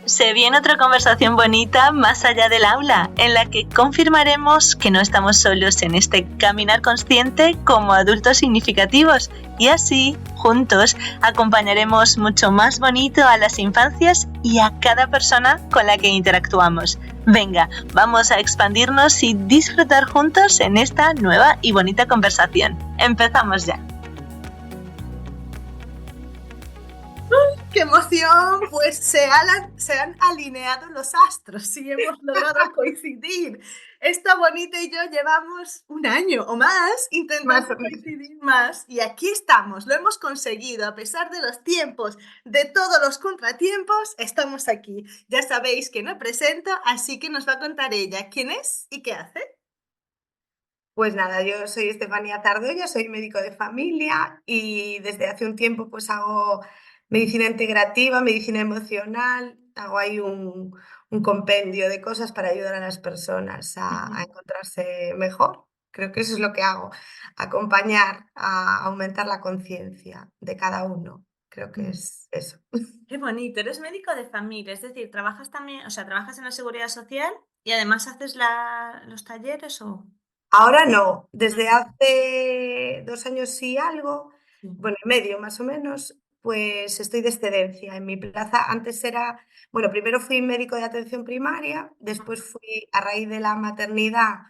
Se viene otra conversación bonita más allá del aula, en la que confirmaremos que no estamos solos en este caminar consciente como adultos significativos y así, juntos, acompañaremos mucho más bonito a las infancias y a cada persona con la que interactuamos. Venga, vamos a expandirnos y disfrutar juntos en esta nueva y bonita conversación. Empezamos ya. ¡Qué emoción! Pues se han alineado los astros y hemos logrado coincidir. Esta Bonita y yo llevamos un año o más intentando coincidir más y aquí estamos, lo hemos conseguido. A pesar de los tiempos, de todos los contratiempos, estamos aquí. Ya sabéis que no presento, así que nos va a contar ella quién es y qué hace. Pues nada, yo soy Estefanía Zardoya, soy médico de familia y desde hace un tiempo pues hago medicina integrativa, medicina emocional, hago ahí un compendio de cosas para ayudar a las personas a encontrarse mejor. Creo que eso es lo que hago, acompañar a aumentar la conciencia de cada uno. Creo que es eso. Qué bonito, eres médico de familia, es decir, trabajas también, o sea, trabajas en la seguridad social y además haces los talleres o... Ahora no, desde hace 2 años y algo, Sí. bueno, y medio más o menos, pues estoy de excedencia. En mi plaza antes era, bueno, primero fui médico de atención primaria, después fui a raíz de la maternidad,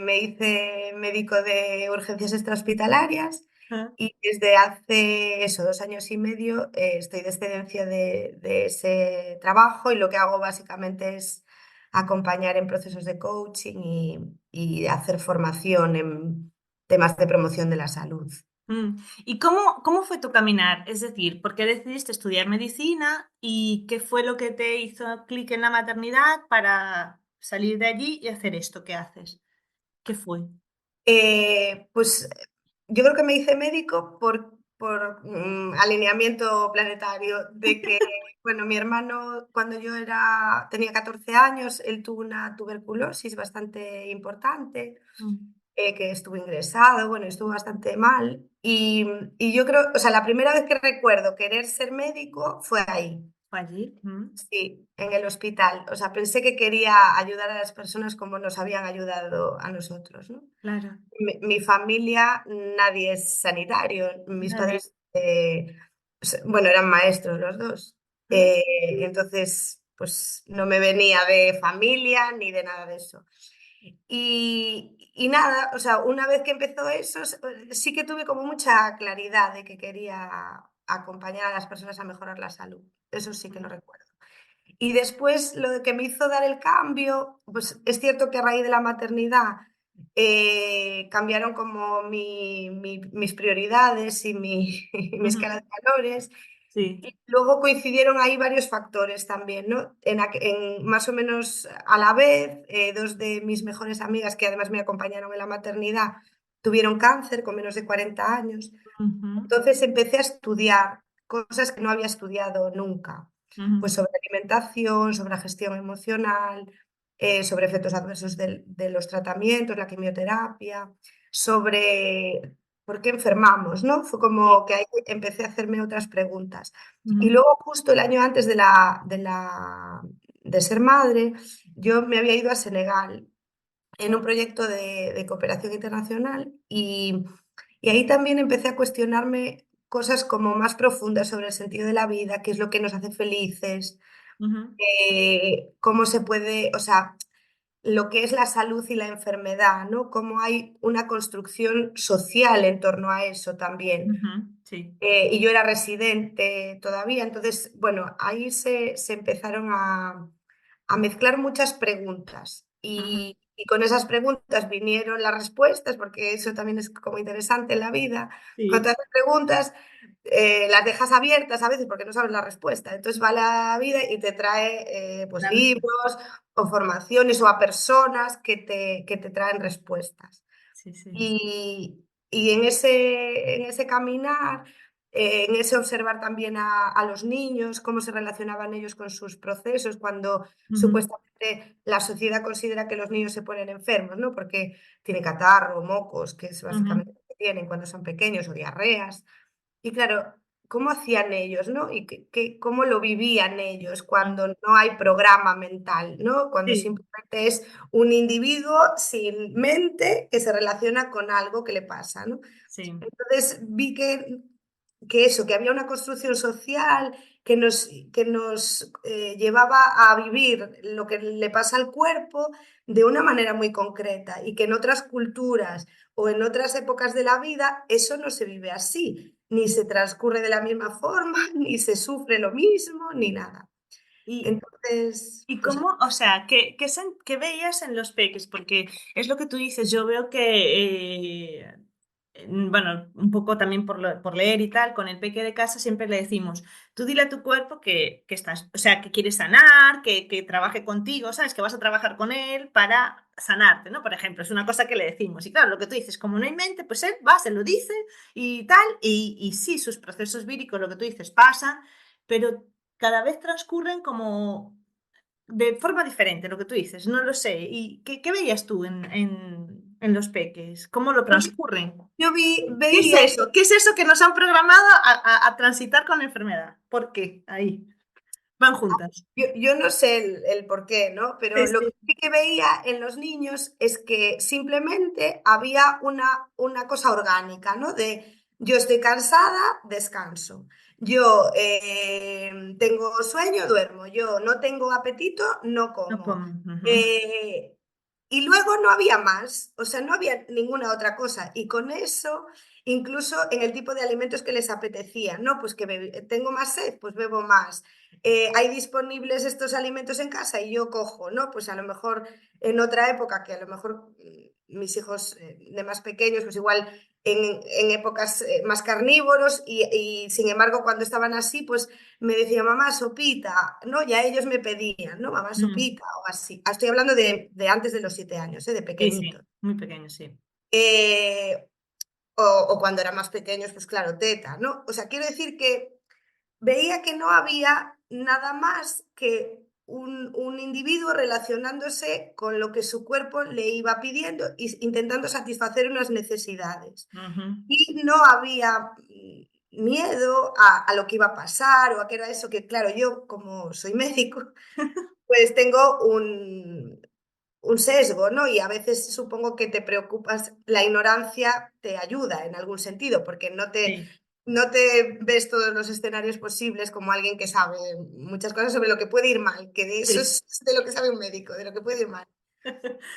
me hice médico de urgencias extrahospitalarias Ah. y desde hace eso, 2 años y medio, estoy de excedencia de ese trabajo y lo que hago básicamente es acompañar en procesos de coaching y hacer formación en temas de promoción de la salud. ¿Y cómo fue tu caminar? Es decir, ¿por qué decidiste estudiar medicina y qué fue lo que te hizo clic en la maternidad para salir de allí y hacer esto que haces? ¿Qué fue? Pues yo creo que me hice médico por alineamiento planetario, de que, bueno, mi hermano cuando yo tenía 14 años, él tuvo una tuberculosis bastante importante, Mm. que estuvo ingresado, bueno, estuvo bastante mal. Y yo creo, o sea, la primera vez que recuerdo querer ser médico fue ahí, ¿Fue allí? sí, en el hospital. O sea, pensé que quería ayudar a las personas como nos habían ayudado a nosotros, ¿no? Claro. Mi familia, nadie es sanitario. Mis Nada. padres, bueno, eran maestros los dos. Mm. Entonces, pues no me venía de familia ni de nada de eso. Y nada, o sea, una vez que empezó eso, sí que tuve como mucha claridad de que quería acompañar a las personas a mejorar la salud. Eso sí que lo recuerdo. Y después lo que me hizo dar el cambio, pues es cierto que a raíz de la maternidad cambiaron como mis prioridades y mi escala de valores. Sí. Y luego coincidieron ahí varios factores también, ¿no? En más o menos a la vez, dos de mis mejores amigas, que además me acompañaron en la maternidad, tuvieron cáncer con menos de 40 años. Ujú, Entonces empecé a estudiar cosas que no había estudiado nunca, ujú. pues sobre alimentación, sobre la gestión emocional, sobre efectos adversos de los tratamientos, la quimioterapia, sobre por qué enfermamos, ¿no? Fue Sí. como que ahí empecé a hacerme otras preguntas. Y Ujú, luego, justo el año antes de ser madre, yo me había ido a Senegal en un proyecto de cooperación internacional y ahí también empecé a cuestionarme cosas como más profundas sobre el sentido de la vida, qué es lo que nos hace felices, ujú, cómo se puede, o sea, lo que es la salud y la enfermedad, ¿no? Cómo hay una construcción social en torno a eso también. ujú. Sí. Y yo era residente todavía, entonces, bueno, ahí se empezaron a mezclar muchas preguntas Ujú. y con esas preguntas vinieron las respuestas, porque eso también es como interesante en la vida. Cuando Sí. te haces preguntas, las dejas abiertas a veces porque no sabes la respuesta. Entonces va la vida y te trae pues La respuesta. libros o formaciones o a personas que te traen respuestas. Sí, sí. Y en ese caminar, en ese observar también a los niños, cómo se relacionaban ellos con sus procesos, cuando Ujú. supuestamente la sociedad considera que los niños se ponen enfermos, ¿no? Porque tienen catarro, mocos, que es Ujú. básicamente lo que tienen cuando son pequeños, o diarreas. Y claro, cómo hacían ellos, ¿no? Y cómo lo vivían ellos cuando no hay programa mental, ¿no? Cuando Sí, simplemente es un individuo sin mente que se relaciona con algo que le pasa, ¿no? sí. Entonces vi que eso, que había una construcción social que nos llevaba a vivir lo que le pasa al cuerpo de una manera muy concreta y que en otras culturas o en otras épocas de la vida eso no se vive así, ni se transcurre de la misma forma, ni se sufre lo mismo, ni nada. Y, Entonces, ¿Y pues cómo, o sea, qué veías en los peques? Porque es lo que tú dices, yo veo que, bueno, un poco también por leer y tal, con el peque de casa siempre le decimos, tú dile a tu cuerpo que estás, o sea, que quieres sanar, que trabaje contigo, ¿sabes? Que vas a trabajar con él para sanarte, ¿no? Por ejemplo, es una cosa que le decimos. Y claro, lo que tú dices, como no hay mente, pues él va, se lo dice y tal, y sí, sus procesos víricos, lo que tú dices, pasan, pero cada vez transcurren como de forma diferente, lo que tú dices, no lo sé. ¿Y qué veías tú en los peques? ¿Cómo lo transcurren? yo ¿Qué es veía eso? ¿Qué es eso que nos han programado a transitar con la enfermedad? ¿Por qué? Ahí, van juntas. yo no sé el por qué, ¿no? Sí, Pero lo que sí. sí que veía en los niños es que simplemente había una cosa orgánica, ¿no? De yo estoy cansada, descanso. Yo tengo sueño, duermo. Yo no tengo apetito, no No como. como. Ujú. Eh, y luego no había más, o sea, no había ninguna otra cosa. Y con eso, incluso en el tipo de alimentos que les apetecía, ¿no? Pues que tengo más sed, pues bebo más. Hay disponibles estos alimentos en casa y yo cojo, ¿no? Pues a lo mejor en otra época, que a lo mejor mis hijos de más pequeños, pues igual en épocas más carnívoros y sin embargo cuando estaban así, pues me decía mamá sopita, ¿no? Ya ellos me pedían, ¿no? Mamá Mm. sopita o así. Estoy hablando de antes de los 7 años, de Sí, pequeñitos. sí, muy pequeño, sí. Eh, o cuando eran más pequeños, pues claro, teta, ¿no? O sea, quiero decir que veía que no había nada más que un individuo relacionándose con lo que su cuerpo le iba pidiendo e intentando satisfacer unas necesidades. Ujú. Y no había miedo a lo que iba a pasar o a qué era eso, que claro, yo como soy médico, pues tengo un sesgo, ¿no? Y a veces supongo que te preocupas, la ignorancia te ayuda en algún sentido, porque Sí, no te ves todos los escenarios posibles como alguien que sabe muchas cosas sobre lo que puede ir mal, que de eso sí. es de lo que sabe un médico, de lo que puede ir mal.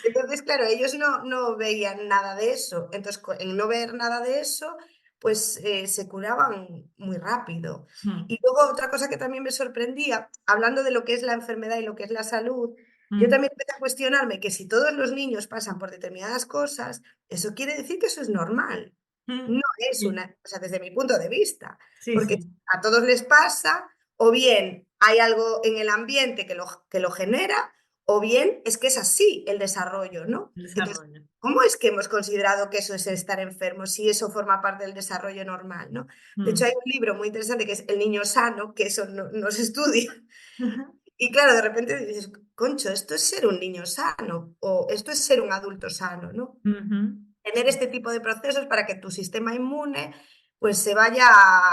Entonces, claro, ellos no veían nada de eso. Entonces, en no ver nada de eso, pues se curaban muy rápido. Mm, Y luego otra cosa que también me sorprendía, hablando de lo que es la enfermedad y lo que es la salud, yo mm, también empecé a cuestionarme que si todos los niños pasan por determinadas cosas, eso quiere decir que eso es normal. mm. No es Sí, una, o sea, desde mi punto de vista, sí, porque sí. a todos les pasa, o bien hay algo en el ambiente que lo genera, o bien es que es así el desarrollo, ¿no? El Entonces, desarrollo. ¿cómo es que hemos considerado que eso es estar enfermo, si eso forma parte del desarrollo normal, ¿no? De hecho, Mm. hay un libro muy interesante que es El niño sano, que eso no se estudia. Ujú, Y claro, de repente dices, concho, esto es ser un niño sano o esto es ser un adulto sano, ¿no? ujú. Tener Sí. este tipo de procesos para que tu sistema inmune pues se vaya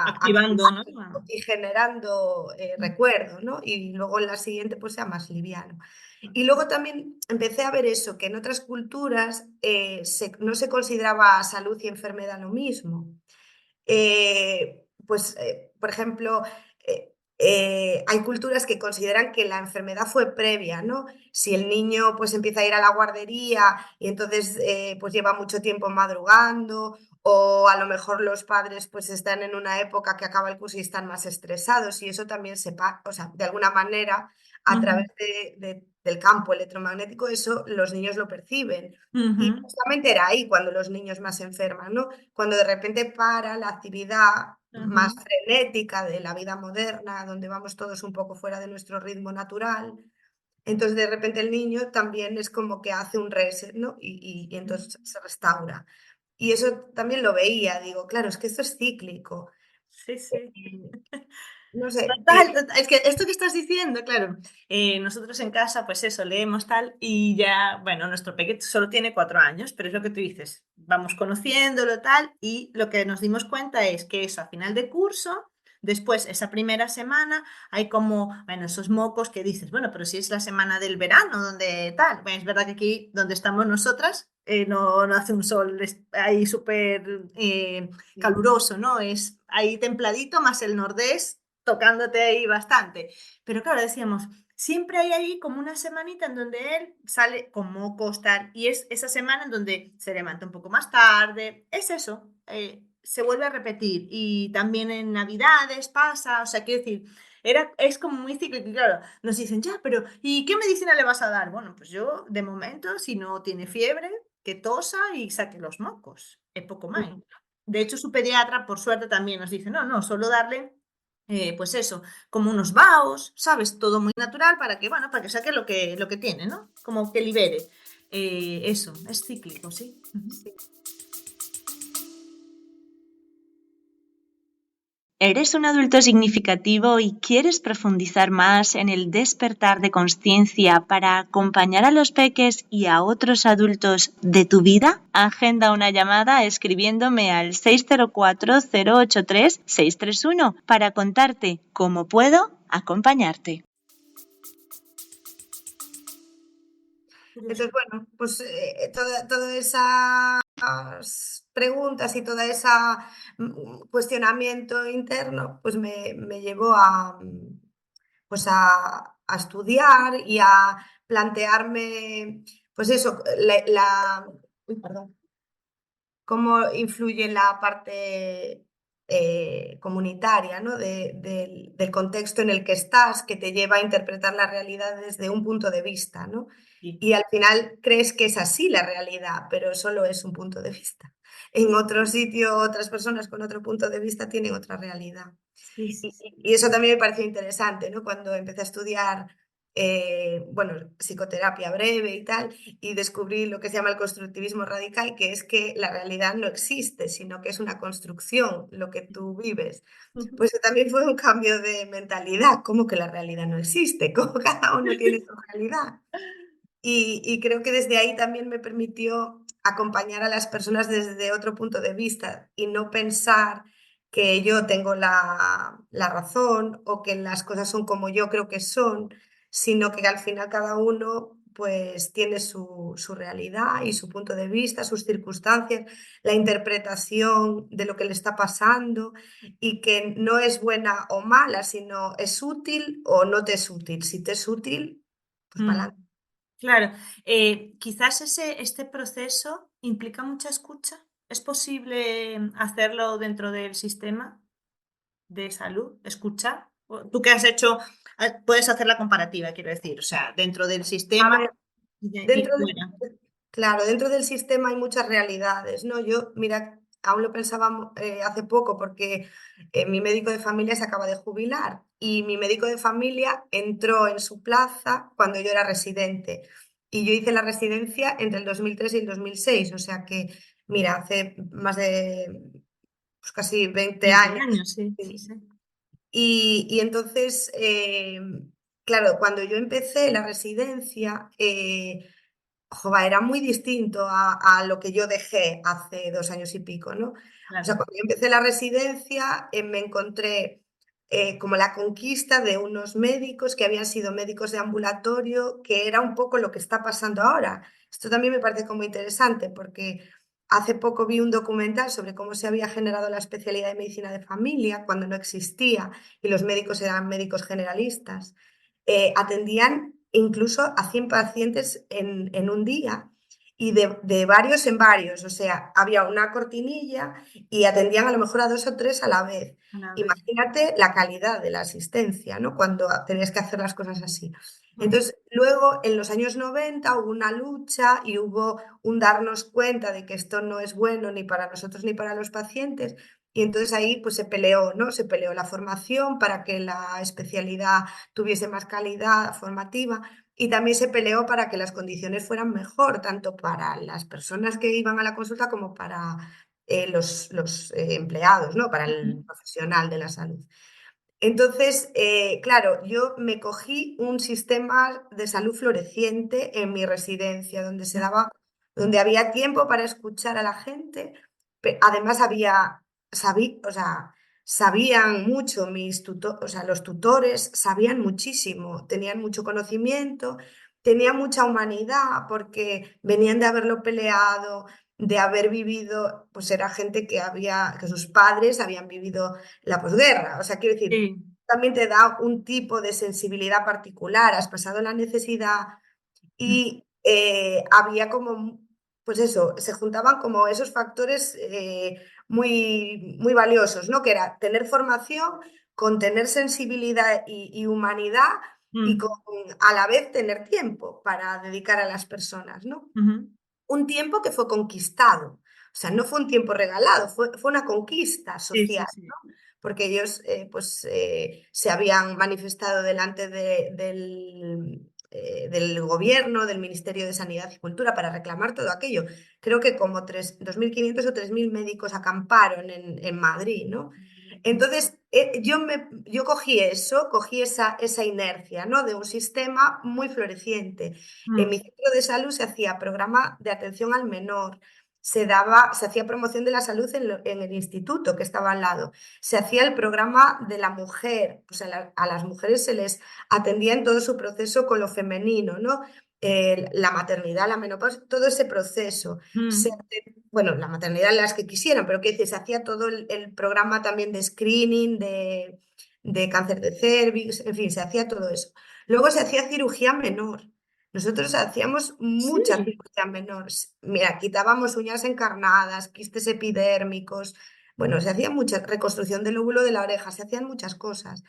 Activando, ¿no? activando y generando recuerdo, ¿no? Y luego en la siguiente pues sea más liviano. Y luego también empecé a ver eso, que en otras culturas no se consideraba salud y enfermedad lo mismo. Por ejemplo, hay culturas que consideran que la enfermedad fue previa, ¿no? Si el niño pues empieza a ir a la guardería y entonces pues lleva mucho tiempo madrugando o a lo mejor los padres pues están en una época que acaba el curso y están más estresados y eso también o sea, de alguna manera a Ujú, través del campo electromagnético eso los niños lo perciben. Y ujú, justamente era ahí cuando los niños más se enferman, ¿no? Cuando de repente para la actividad más ujú. frenética de la vida moderna, donde vamos todos un poco fuera de nuestro ritmo natural, entonces de repente el niño también es como que hace un reset, ¿no? Y entonces se restaura. Y eso también lo veía, digo, claro, es que esto es cíclico. Sí, sí. No sé, Total, es que esto que estás diciendo, claro, nosotros en casa, pues eso, leemos tal y ya, bueno, nuestro pequeño solo tiene 4 años, pero es lo que tú dices, vamos conociéndolo tal y lo que nos dimos cuenta es que eso, a final de curso, Después, esa primera semana, hay como, bueno, esos mocos que dices, bueno, pero si es la semana del verano, donde tal. Bueno, es verdad que aquí, donde estamos nosotras, no hace un sol ahí súper caluroso, ¿no? Es ahí templadito, más el nordés tocándote ahí bastante. Pero claro, decíamos, siempre hay ahí como una semanita en donde él sale con mocos, tal, y es esa semana en donde se levanta un poco más tarde. Es eso, se vuelve a repetir. Y también en Navidades pasa, o sea, quiero decir, es como muy cíclico. Y claro, nos dicen, ya, pero ¿y qué medicina le vas a dar? Bueno, pues yo, de momento, si no tiene fiebre, que tosa y saque los mocos, es poco más. De hecho, su pediatra, por suerte, también nos dice, no, no, solo darle, pues eso, como unos vaos, ¿sabes? Todo muy natural para que, bueno, para que saque lo que tiene, ¿no? Como que libere. Eso, es cíclico, sí. Sí. ¿Eres un adulto significativo y quieres profundizar más en el despertar de conciencia para acompañar a los peques y a otros adultos de tu vida? Agenda una llamada escribiéndome al 604-083-631 para contarte cómo puedo acompañarte. Entonces, bueno, pues todas esas preguntas y todo ese cuestionamiento interno, pues me llevó pues a estudiar y a plantearme, pues eso, uy, perdón, cómo influye la parte comunitaria, ¿no? Del contexto en el que estás, que te lleva a interpretar la realidad desde un punto de vista, ¿no? Sí. Y al final crees que es así la realidad, pero solo es un punto de vista. En otro sitio, otras personas con otro punto de vista tienen otra realidad. Sí, sí, sí. Y eso también me pareció interesante, ¿no? Cuando empecé a estudiar, bueno, psicoterapia breve y tal, y descubrí lo que se llama el constructivismo radical, que es que la realidad no existe, sino que es una construcción, lo que tú vives. Pues también fue un cambio de mentalidad, como que la realidad no existe, como cada uno tiene su realidad. Y creo que desde ahí también me permitió acompañar a las personas desde otro punto de vista y no pensar que yo tengo la razón o que las cosas son como yo creo que son, sino que al final cada uno pues tiene su realidad y su punto de vista, sus circunstancias, la interpretación de lo que le está pasando y que no es buena o mala, sino es útil o no te es útil. Si te es útil, pues para adelante. Claro, quizás este proceso implica mucha escucha. ¿Es posible hacerlo dentro del sistema de salud? ¿Escuchar? Tú que has hecho, puedes hacer la comparativa, quiero decir, o sea, dentro del A sistema ver, y dentro fuera. claro, dentro del sistema hay muchas realidades, ¿no? Yo, mira, aún lo pensaba hace poco porque mi médico de familia se acaba de jubilar y mi médico de familia entró en su plaza cuando yo era residente y yo hice la residencia entre el 2003 y el 2006, o sea que, mira, hace más de pues, casi 20 20 años. años, sí, sí, Sí. sí. Y entonces, claro, cuando yo empecé la residencia, joba, era muy distinto a lo que yo dejé hace 2 años y pico, ¿no? O sea, Claro. cuando yo empecé la residencia, me encontré como la conquista de unos médicos que habían sido médicos de ambulatorio, que era un poco lo que está pasando ahora. Esto también me parece como interesante porque hace poco vi un documental sobre cómo se había generado la especialidad de medicina de familia cuando no existía y los médicos eran médicos generalistas. Atendían incluso a 100 pacientes en un día y de varios en varios, o sea, había una cortinilla y atendían a lo mejor a 2 o 3 a la vez. Una vez. Imagínate la calidad de la asistencia, ¿no? Cuando tenías que hacer las cosas así. Entonces, luego en los años 90 hubo una lucha y hubo un darnos cuenta de que esto no es bueno ni para nosotros ni para los pacientes. Y entonces ahí pues se peleó, ¿no? Se peleó la formación para que la especialidad tuviese más calidad formativa y también se peleó para que las condiciones fueran mejor, tanto para las personas que iban a la consulta como para los empleados, ¿no? Para el profesional de la salud. Entonces, claro, yo me cogí un sistema de salud floreciente en mi residencia, donde había tiempo para escuchar a la gente, además o sea, sabían mucho, o sea, los tutores sabían muchísimo, tenían mucho conocimiento, tenían mucha humanidad porque venían de haberlo peleado, de haber vivido, pues era gente que sus padres habían vivido la posguerra. O sea, quiero decir, Sí. también te da un tipo de sensibilidad particular, has pasado la necesidad Mm, y había como, pues eso, se juntaban como esos factores muy, muy valiosos, ¿no? Que era tener formación, con tener sensibilidad y humanidad y con mm, a la vez tener tiempo para dedicar a las personas, ¿no? ujú. Un tiempo que fue conquistado, o sea, no fue un tiempo regalado, fue una conquista Sí, social, sí, sí. ¿no? Porque ellos pues, se habían manifestado delante del gobierno, del Ministerio de Sanidad y Cultura para reclamar todo aquello. Creo que como 2.500 o 3.000 médicos acamparon en Madrid, ¿no? Entonces, yo cogí esa inercia, ¿no? De un sistema muy floreciente. En mi Mm, centro de salud se hacía programa de atención al menor, se hacía promoción de la salud en el instituto que estaba al lado, se hacía el programa de la mujer, o sea, a las mujeres se les atendía en todo su proceso con lo femenino, ¿no? La maternidad, la menopausia, todo ese proceso. mm, Bueno, la maternidad las que quisieran, pero que se hacía todo el programa también de screening, de cáncer de cervix, en fin, se hacía todo eso. Luego se hacía cirugía menor. Nosotros hacíamos mucha sí. cirugía menor. Mira, quitábamos uñas encarnadas, quistes epidérmicos. Bueno, se hacía mucha reconstrucción del lóbulo de la oreja, se hacían muchas cosas.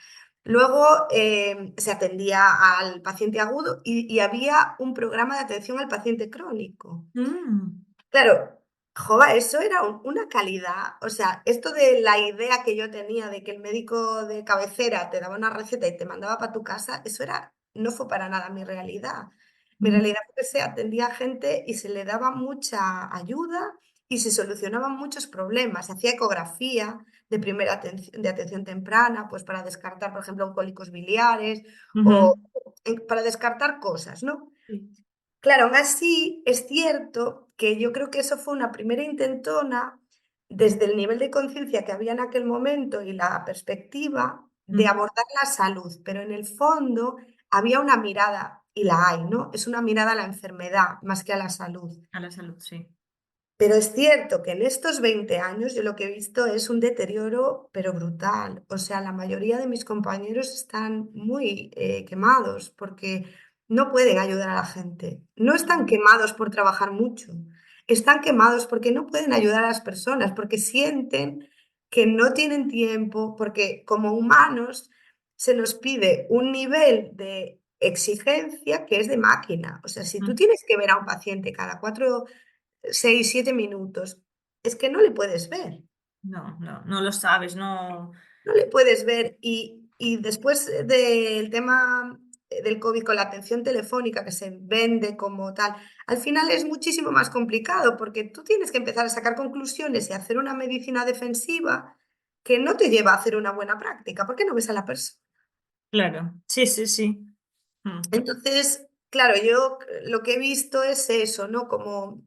Luego se atendía al paciente agudo y había un programa de atención al paciente crónico. Mm, Claro, jova, eso era una calidad. O sea, esto de la idea que yo tenía de que el médico de cabecera te daba una receta y te mandaba para tu casa, no fue para nada mi realidad. Mi mm, realidad fue que se atendía a gente y se le daba mucha ayuda y se solucionaban muchos problemas. Se hacía ecografía de primera atención, de atención temprana, pues para descartar, por ejemplo, cólicos biliares ujú. o para descartar cosas, ¿no? Sí. Claro, aún así es cierto que yo creo que eso fue una primera intentona desde el nivel de conciencia que había en aquel momento y la perspectiva de Mm, abordar la salud, pero en el fondo había una mirada, y la hay, ¿no? Es una mirada a la enfermedad más que a la salud. a la salud, sí. Pero es cierto que en estos 20 años yo lo que he visto es un deterioro, pero brutal. O sea, la mayoría de mis compañeros están muy quemados porque no pueden ayudar a la gente. No están Ujú, quemados por trabajar mucho. Están quemados porque no pueden ayudar a las personas, porque sienten que no tienen tiempo, porque como humanos se nos pide un nivel de exigencia que es de máquina. O sea, si tú mm. tienes que ver a un paciente cada 6, 7 minutos, es que no le puedes ver, No, no, no lo sabes, no. no le puedes ver. Y después del tema del COVID con la atención telefónica que se vende como tal, al final es muchísimo más complicado porque tú tienes que empezar a sacar conclusiones y hacer una medicina defensiva que no te lleva a hacer una buena práctica, porque no ves a la persona. Claro, sí, sí, sí. Mm, Entonces, claro, yo lo que he visto es eso, ¿no? Como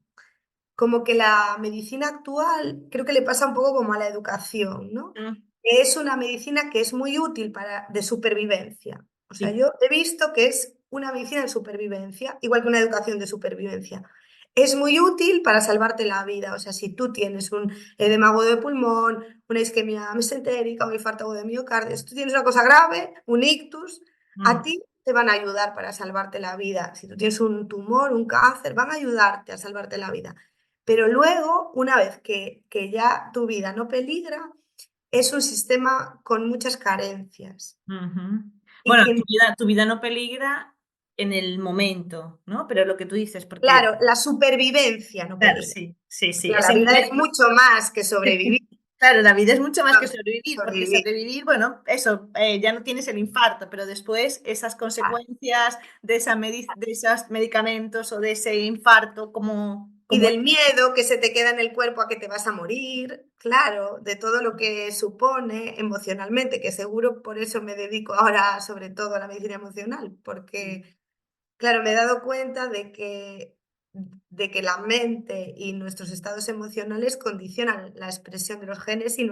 que la medicina actual creo que le pasa un poco como a la educación, ¿no? mm, Es una medicina que es muy útil de supervivencia. O sea, sí. yo he visto que es una medicina de supervivencia, igual que una educación de supervivencia. Es muy útil para salvarte la vida. O sea, si tú tienes un edema agudo de pulmón, una isquemia mesentérica, un infarto agudo de miocardio, si tú tienes una cosa grave, un ictus, a Mm, ti te van a ayudar para salvarte la vida. Si tú tienes un tumor, un cáncer, van a ayudarte a salvarte la vida. Pero luego, una vez que ya tu vida no peligra, es un sistema con muchas carencias. ujú. Y Bueno, quien, tu vida no peligra en el momento, ¿no? Pero lo que tú dices, porque, claro, la supervivencia no claro, peligra. sí, sí, sí, Claro, la ese vida es nivel. mucho más que sobrevivir. Claro, la vida es mucho más que No, sobrevivir, porque sobrevivir, sobrevivir, bueno, eso, ya no tienes el infarto, pero después esas claro. consecuencias de esos medicamentos o de ese infarto, Y como del miedo que se te queda en el cuerpo a que te vas a morir, claro, de todo lo que supone emocionalmente, que seguro por eso me dedico ahora sobre todo a la medicina emocional, sí. porque, claro, me he dado cuenta de que de que la mente y nuestros estados emocionales condicionan la expresión de los genes y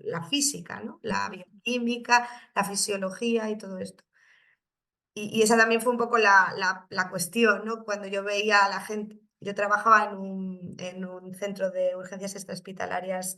la física, ¿no? La bioquímica, la fisiología y todo esto. Y esa también fue un poco la cuestión, ¿no? Cuando yo veía a la gente, yo trabajaba en un centro de urgencias extrahospitalarias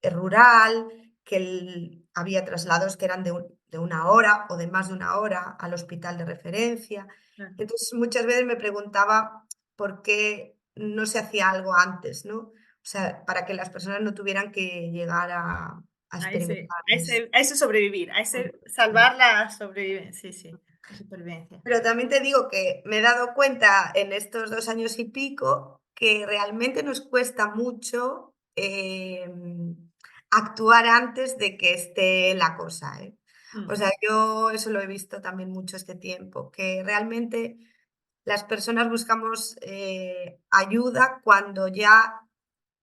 rural, que había traslados que eran de 1 hora o de más de 1 hora al hospital de referencia. Claro. Entonces, muchas veces me preguntaba por qué no se hacía algo antes, ¿no? O sea, para que las personas no tuvieran que llegar a A ese, experimentar a eso. ese, a ese sobrevivir, a ese salvar la sobrevivencia, sí, sí, la supervivencia. Pero también te digo que me he dado cuenta en estos 2 años y pico que realmente nos cuesta mucho actuar antes de que esté la cosa, ¿eh? O Mm, sea, yo eso lo he visto también mucho este tiempo, que realmente las personas buscamos ayuda cuando ya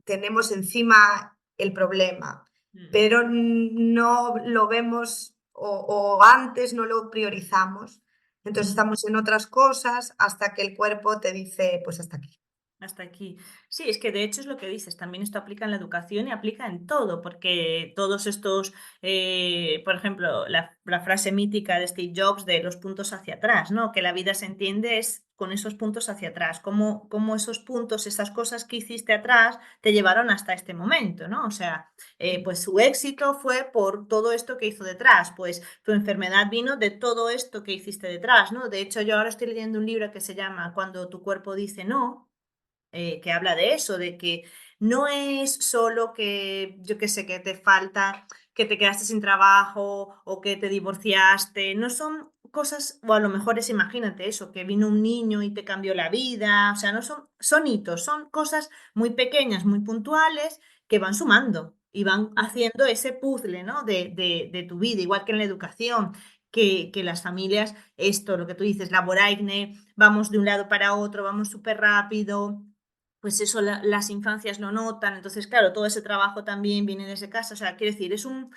tenemos encima el problema, mm. pero no lo vemos o antes no lo priorizamos. Entonces Mm. estamos en otras cosas hasta que el cuerpo te dice, pues hasta aquí. Hasta aquí. Sí, es que de hecho es lo que dices, también esto aplica en la educación y aplica en todo, porque todos estos, por ejemplo, la frase mítica de Steve Jobs de los puntos hacia atrás, ¿no? Que la vida se entiende es con esos puntos hacia atrás, cómo esos puntos, esas cosas que hiciste atrás te llevaron hasta este momento, ¿no? O sea, pues su éxito fue por todo esto que hizo detrás, pues tu enfermedad vino de todo esto que hiciste detrás, ¿no? De hecho, yo ahora estoy leyendo un libro que se llama Cuando tu cuerpo dice no, que habla de eso, de que no es solo que, yo qué sé, que te falta, que te quedaste sin trabajo o que te divorciaste, no son cosas, o a lo mejor es, imagínate eso, que vino un niño y te cambió la vida, o sea, no son hitos, son cosas muy pequeñas, muy puntuales, que van sumando y van haciendo ese puzzle, ¿no? de tu vida, igual que en la educación. Que las familias, esto, lo que tú dices, la vorágine, vamos de un lado para otro, vamos súper rápido, pues eso las infancias lo notan, entonces claro, todo ese trabajo también viene desde casa, o sea, quiero decir, es un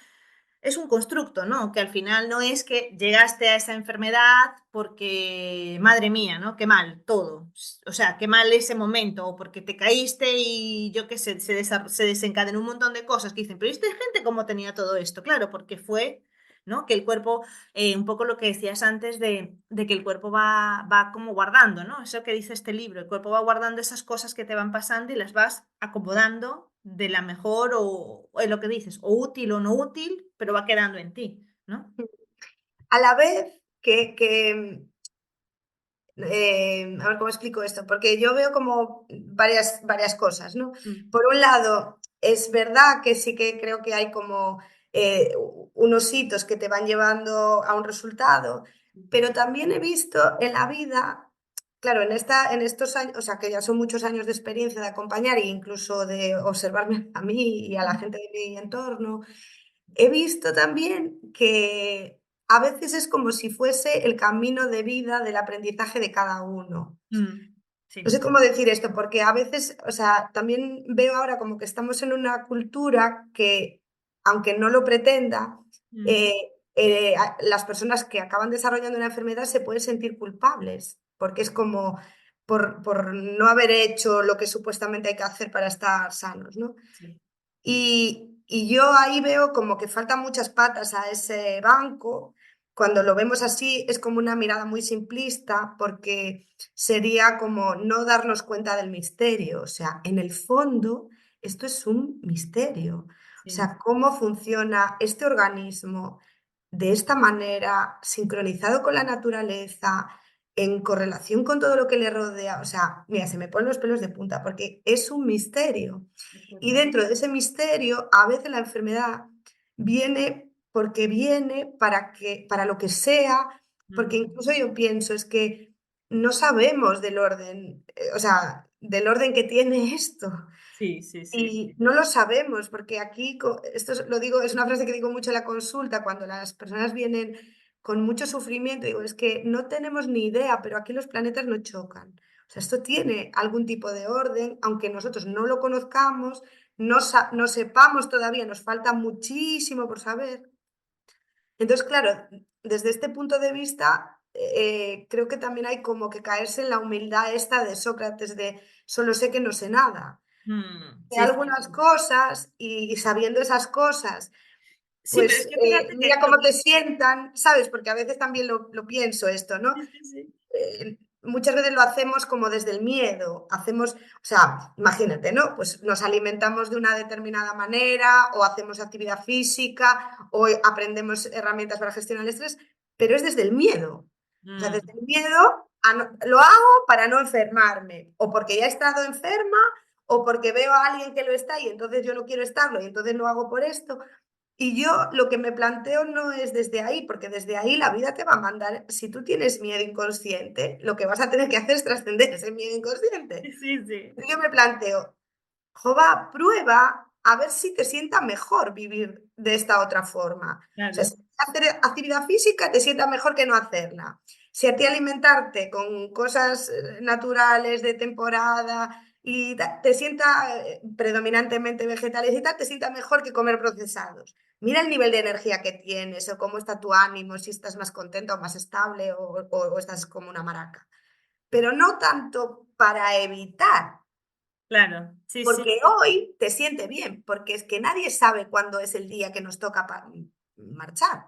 constructo, ¿no? Que al final no es que llegaste a esa enfermedad porque, madre mía, ¿no? Qué mal, todo. O sea, qué mal ese momento, o porque te caíste y yo qué sé, se desencadenó un montón de cosas que dicen, pero ¿esta gente cómo tenía todo esto? Claro, porque fue, ¿no? Que el cuerpo, un poco lo que decías antes de que el cuerpo va como guardando, ¿no? Eso que dice este libro, el cuerpo va guardando esas cosas que te van pasando y las vas acomodando de la mejor o lo que dices, o útil o no útil, pero va quedando en ti, ¿no? A la vez a ver cómo explico esto, porque yo veo como varias cosas, ¿no? Mm, Por un lado, es verdad que sí que creo que hay como unos hitos que te van llevando a un resultado, pero también he visto en la vida, claro, en estos años, o sea, que ya son muchos años de experiencia de acompañar e incluso de observarme a mí y a la gente de mi entorno, he visto también que a veces es como si fuese el camino de vida del aprendizaje de cada uno. mm, No sí. sé cómo decir esto, porque a veces, o sea, también veo ahora como que estamos en una cultura que, aunque no lo pretenda, Mm, las personas que acaban desarrollando una enfermedad se pueden sentir culpables, porque es como por no haber hecho lo que supuestamente hay que hacer para estar sanos, ¿no? sí. Y yo ahí veo como que faltan muchas patas a ese banco. Cuando lo vemos así es como una mirada muy simplista porque sería como no darnos cuenta del misterio. O sea, en el fondo esto es un misterio. O Sí, sea, cómo funciona este organismo de esta manera, sincronizado con la naturaleza, en correlación con todo lo que le rodea. O sea, mira, se me ponen los pelos de punta porque es un misterio. es Y verdad. dentro de ese misterio, a veces la enfermedad viene porque viene para lo que sea, porque Mm, incluso yo pienso, es que no sabemos del orden, o sea, del orden que tiene esto. sí, sí, sí, Y sí. no lo sabemos, porque aquí, esto lo digo, es una frase que digo mucho en la consulta, cuando las personas vienen con mucho sufrimiento, digo, es que no tenemos ni idea, pero aquí los planetas no chocan. O sea, esto tiene algún tipo de orden, aunque nosotros no lo conozcamos, no sepamos todavía, nos falta muchísimo por saber. Entonces, claro, desde este punto de vista, creo que también hay como que caerse en la humildad esta de Sócrates de solo sé que no sé nada. Sé Sí, sí. algunas cosas y sabiendo esas cosas, Sí, pero es pues que fíjate que mira lo cómo que... te sientan, ¿sabes? Porque a veces también lo pienso esto, ¿no? Sí, sí, sí. Muchas veces lo hacemos como desde el miedo, hacemos, o sea, imagínate, ¿no? Pues nos alimentamos de una determinada manera o hacemos actividad física o aprendemos herramientas para gestionar el estrés, pero es desde el miedo. O sea, desde el miedo lo hago para no enfermarme o porque ya he estado enferma o porque veo a alguien que lo está y entonces yo no quiero estarlo y entonces lo hago por esto. Y yo lo que me planteo no es desde ahí, porque desde ahí la vida te va a mandar, si tú tienes miedo inconsciente, lo que vas a tener que hacer es trascender ese miedo inconsciente. Sí, sí, sí. Yo me planteo, Jova, prueba a ver si te sienta mejor vivir de esta otra forma. O sea, Claro. si hacer actividad física te sienta mejor que no hacerla. Si a ti alimentarte con cosas naturales de temporada y te sienta predominantemente vegetales y tal, te sienta mejor que comer procesados. Mira el nivel de energía que tienes o cómo está tu ánimo, si estás más contenta o más estable o estás como una maraca. Pero no tanto para evitar, Claro, sí, sí. porque hoy te siente bien, porque es que nadie sabe cuándo es el día que nos toca marchar.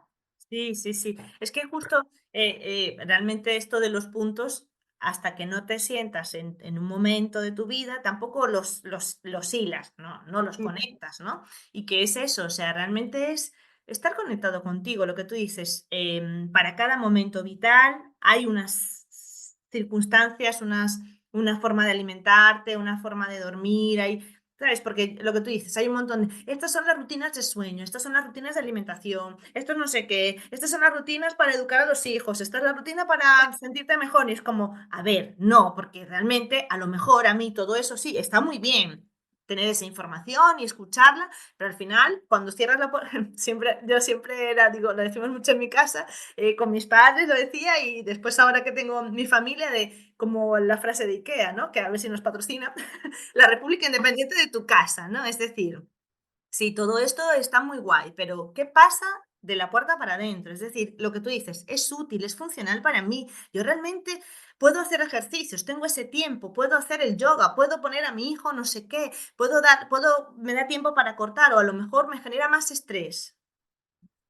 Sí, sí, sí. Es que justo realmente esto de los puntos, hasta que no te sientas en un momento de tu vida, tampoco los hilas, ¿no? No los conectas, ¿no? Y que es eso, o sea, realmente es estar conectado contigo, lo que tú dices, para cada momento vital hay unas circunstancias, una forma de alimentarte, una forma de dormir, hay ¿sabes? Porque lo que tú dices, hay un montón de... Estas son las rutinas de sueño, estas son las rutinas de alimentación, esto no sé qué, estas son las rutinas para educar a los hijos, esta es la rutina para sentirte mejor. Y es como, a ver, no, porque realmente a lo mejor a mí todo eso sí, está muy bien tener esa información y escucharla, pero al final, cuando cierras la puerta, siempre, yo siempre era, digo, lo decimos mucho en mi casa, con mis padres lo decía y después ahora que tengo mi familia, de como la frase de IKEA, ¿no? Que a ver si nos patrocina, la República Independiente de tu casa, ¿no? Es decir, sí, todo esto está muy guay, pero ¿qué pasa de la puerta para adentro? Es decir, lo que tú dices, es útil, es funcional para mí. Yo realmente puedo hacer ejercicios, tengo ese tiempo, puedo hacer el yoga, puedo poner a mi hijo no sé qué, me da tiempo para cortar o a lo mejor me genera más estrés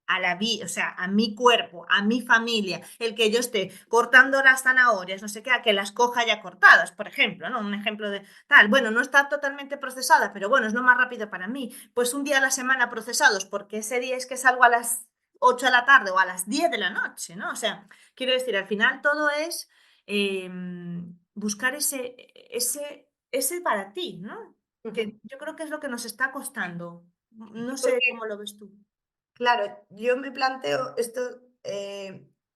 a la vida, o sea, a mi cuerpo, a mi familia, el que yo esté cortando las zanahorias, no sé qué, a que las coja ya cortadas, por ejemplo, ¿no? Un ejemplo de tal, bueno, no está totalmente procesada, pero bueno, es lo más rápido para mí. Pues un día a la semana procesados, porque ese día es que salgo a las 8 de la tarde o a las 10 de la noche, ¿no? O sea, quiero decir, al final todo es eh, buscar ese para ti, ¿no? Que yo creo que es lo que nos está costando. No sé Porque cómo lo ves tú. claro, yo me planteo esto,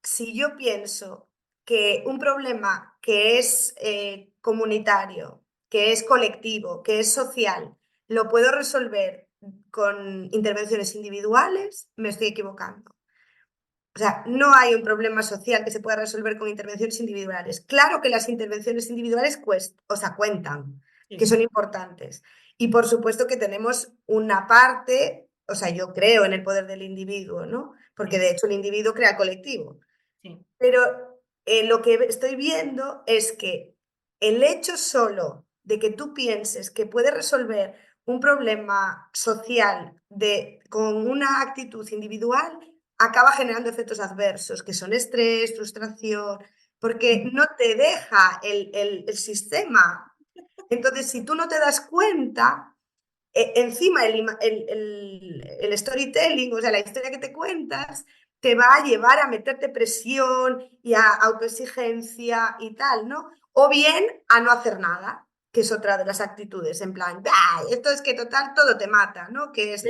si yo pienso que un problema que es comunitario, que es colectivo, que es social, lo puedo resolver con intervenciones individuales, me estoy equivocando. O sea, no hay un problema social que se pueda resolver con intervenciones individuales. Claro que las intervenciones individuales o sea, cuentan, que Sí, son importantes. Y por supuesto que tenemos una parte, o sea, yo creo en el poder del individuo, ¿no? Porque sí. de hecho el individuo crea el colectivo. Sí, Pero lo que estoy viendo es que el hecho solo de que tú pienses que puedes resolver un problema social con una actitud individual acaba generando efectos adversos, que son estrés, frustración, porque no te deja el sistema. Entonces, si tú no te das cuenta, encima el storytelling, o sea, la historia que te cuentas, te va a llevar a meterte presión y a autoexigencia y tal, ¿no? O bien a no hacer nada, que es otra de las actitudes, en plan, "Bah, esto es que total todo te mata", ¿no? Que es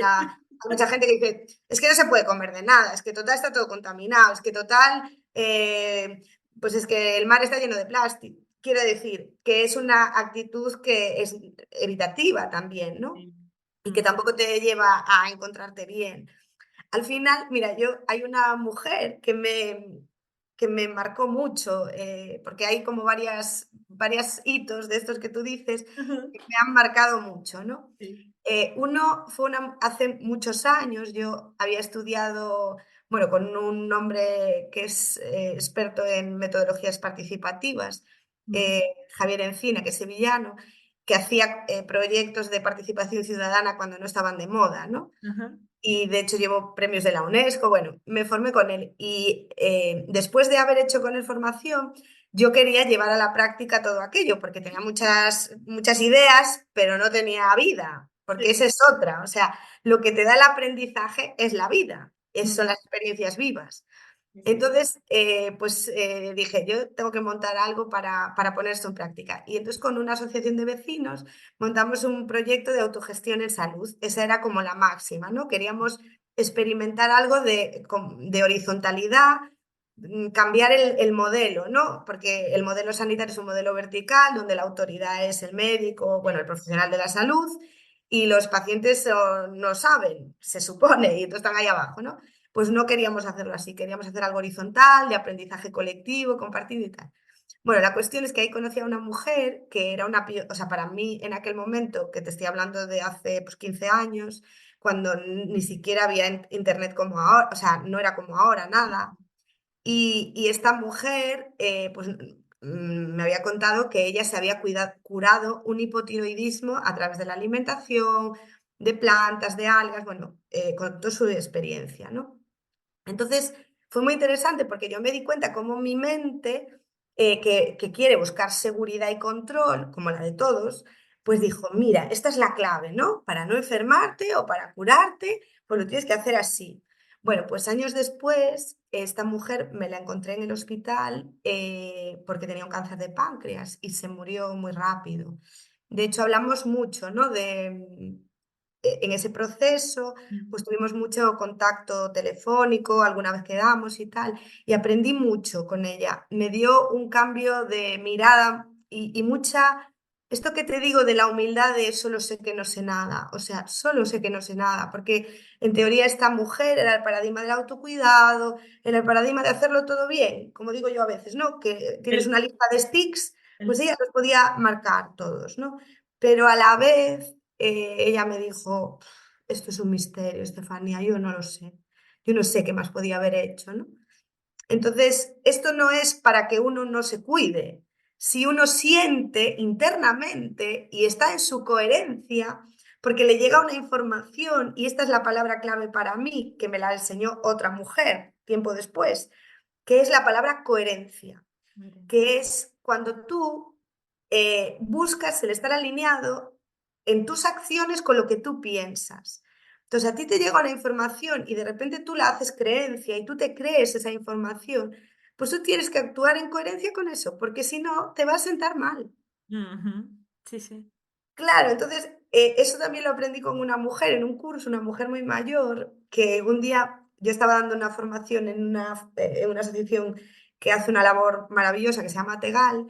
hay mucha gente que dice, es que no se puede comer de nada, es que total está todo contaminado, es que total, pues es que el mar está lleno de plástico. Quiero decir que es una actitud que es evitativa también, ¿no? sí. Y que tampoco te lleva a encontrarte bien. Al final, mira, hay una mujer que me marcó mucho, porque hay como varias hitos de estos que tú dices Ujú. que me han marcado mucho, ¿no? Sí. Uno fue hace muchos años, yo había estudiado bueno, con un hombre que es experto en metodologías participativas, Javier Encina, que es sevillano, que hacía proyectos de participación ciudadana cuando no estaban de moda, ¿no? Ajá. Y de hecho llevo premios de la UNESCO, bueno, me formé con él y después de haber hecho con él formación, yo quería llevar a la práctica todo aquello, porque tenía muchas ideas, pero no tenía vida, porque Sí. esa es otra, o sea, lo que te da el aprendizaje es la vida, son las experiencias vivas. Sí, sí. Entonces, pues dije, yo tengo que montar algo para poner esto en práctica. Y entonces con una asociación de vecinos montamos un proyecto de autogestión en salud. Esa era como la máxima, ¿no? Queríamos experimentar algo de horizontalidad, cambiar el modelo, ¿no? Porque el modelo sanitario es un modelo vertical, donde la autoridad es el médico, bueno, el profesional de la salud, y los pacientes no saben, se supone, y entonces están ahí abajo, ¿no? Pues no queríamos hacerlo así, queríamos hacer algo horizontal, de aprendizaje colectivo, compartido y tal. Bueno, la cuestión es que ahí conocí a una mujer que era o sea, para mí en aquel momento, que te estoy hablando de hace pues, 15 años, cuando ni siquiera había internet como ahora, o sea, no era como ahora, nada. Y esta mujer, pues me había contado que ella se había curado un hipotiroidismo a través de la alimentación, de plantas, de algas, bueno, contó su experiencia, ¿no? Entonces, fue muy interesante porque yo me di cuenta cómo mi mente, que quiere buscar seguridad y control, como la de todos, pues dijo, mira, esta es la clave, ¿no? Para no enfermarte o para curarte, pues lo tienes que hacer así. Bueno, pues años después, esta mujer me la encontré en el hospital porque tenía un cáncer de páncreas y se murió muy rápido. De hecho, hablamos mucho, ¿no? En ese proceso, pues tuvimos mucho contacto telefónico, alguna vez quedamos y tal, y aprendí mucho con ella. Me dio un cambio de mirada y mucha, esto que te digo de la humildad de solo sé que no sé nada, o sea, solo sé que no sé nada, porque en teoría esta mujer era el paradigma del autocuidado, era el paradigma de hacerlo todo bien, como digo yo a veces, ¿no? Que tienes El, una lista de sticks, pues el- ella los podía marcar todos, ¿no? Pero a la vez ella me dijo, esto es un misterio, Estefanía, yo no lo sé. Yo no sé qué más podía haber hecho, ¿no? Entonces, esto no es para que uno no se cuide. Si uno siente internamente y está en su coherencia, porque le llega una información, y esta es la palabra clave para mí, que me la enseñó otra mujer tiempo después, que es la palabra coherencia, que es cuando tú buscas el estar alineado en tus acciones con lo que tú piensas. Entonces a ti te llega una información y de repente tú la haces creencia y tú te crees esa información, pues tú tienes que actuar en coherencia con eso, porque si no te va a sentar mal. Ujú. Sí, sí. Claro, entonces eso también lo aprendí con una mujer en un curso, una mujer muy mayor, que un día yo estaba dando una formación en una asociación que hace una labor maravillosa que se llama Tegal,